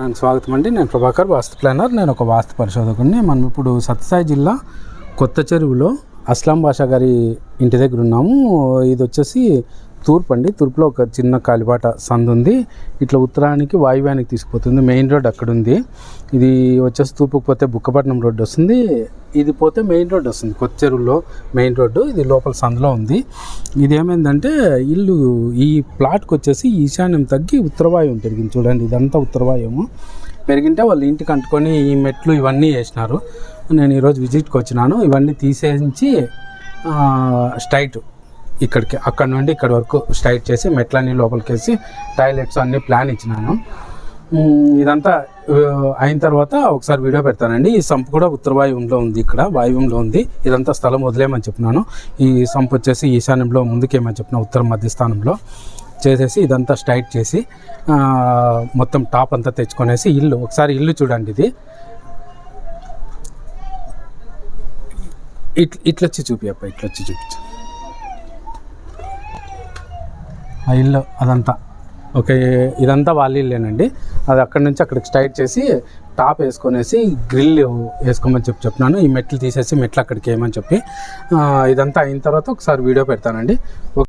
నాకు స్వాగతం అండి. నేను ప్రభాకర్, వాస్తు ప్లానర్. నేను ఒక వాస్తు పరిశోధకుడిని. మనం ఇప్పుడు సత్యసాయి జిల్లా కొత్త చెరువులో అస్లాం బాషా గారి ఇంటి దగ్గర ఉన్నాము. ఇది వచ్చేసి తూర్పు అండి. తూర్పులో ఒక చిన్న కాలిబాట సందు ఉంది. ఇట్లా ఉత్తరానికి వాయువ్యానికి తీసుకుపోతుంది. మెయిన్ రోడ్ అక్కడ ఉంది. ఇది వచ్చేసి తూర్పుకు పోతే బుక్కపట్నం రోడ్డు వస్తుంది. ఇది పోతే మెయిన్ రోడ్ వస్తుంది. కొత్త చెరువులో మెయిన్ రోడ్డు. ఇది లోపల సందులో ఉంది. ఇది ఏమైందంటే ఇల్లు ఈ ప్లాట్కి వచ్చేసి ఈశాన్యం తగ్గి ఉత్తరవాయువు పెరిగింది. చూడండి, ఇదంతా ఉత్తరవాయువు పెరిగింటే వాళ్ళు ఇంటికి అంటుకొని ఈ మెట్లు ఇవన్నీ వేసినారు. నేను ఈరోజు విజిట్కి వచ్చినాను. ఇవన్నీ తీసేసి స్ట్రైట్ ఇక్కడికి, అక్కడ నుండి ఇక్కడ వరకు స్ట్రైట్ చేసి మెట్లన్నీ లోపలికి వేసి టాయిలెట్స్ అన్నీ ప్లాన్ ఇచ్చినాను. ఇదంతా అయిన తర్వాత ఒకసారి వీడియో పెడతానండి. ఈ సంపు కూడా ఉత్తరవాయువులో ఉంది, ఇక్కడ వాయువ్యంలో ఉంది. ఇదంతా స్థలం వదిలేయమని చెప్పినాను. ఈ సంపు వచ్చేసి ఈశాన్యంలో ముందుకేమని చెప్పిన ఉత్తర మధ్య స్థానంలో చేసేసి ఇదంతా స్ట్రైట్ చేసి మొత్తం టాప్ అంతా తెచ్చుకొనేసి ఇల్లు ఒకసారి ఇల్లు చూడండి. ఇది ఇట్లొచ్చి చూపి ఇట్లొచ్చి చూపించు ఆ ఇల్లు. అదంతా ఓకే, ఇదంతా వాళ్ళ ఇల్లేనండి. అది అక్కడి నుంచి అక్కడికి స్ట్రైట్ చేసి టాప్ వేసుకొనేసి గ్రిల్ వేసుకోమని చెప్పినాను. ఈ మెట్లు తీసేసి మెట్లు అక్కడికి వేయమని చెప్పి ఇదంతా అయిన తర్వాత ఒకసారి వీడియో పెడతానండి.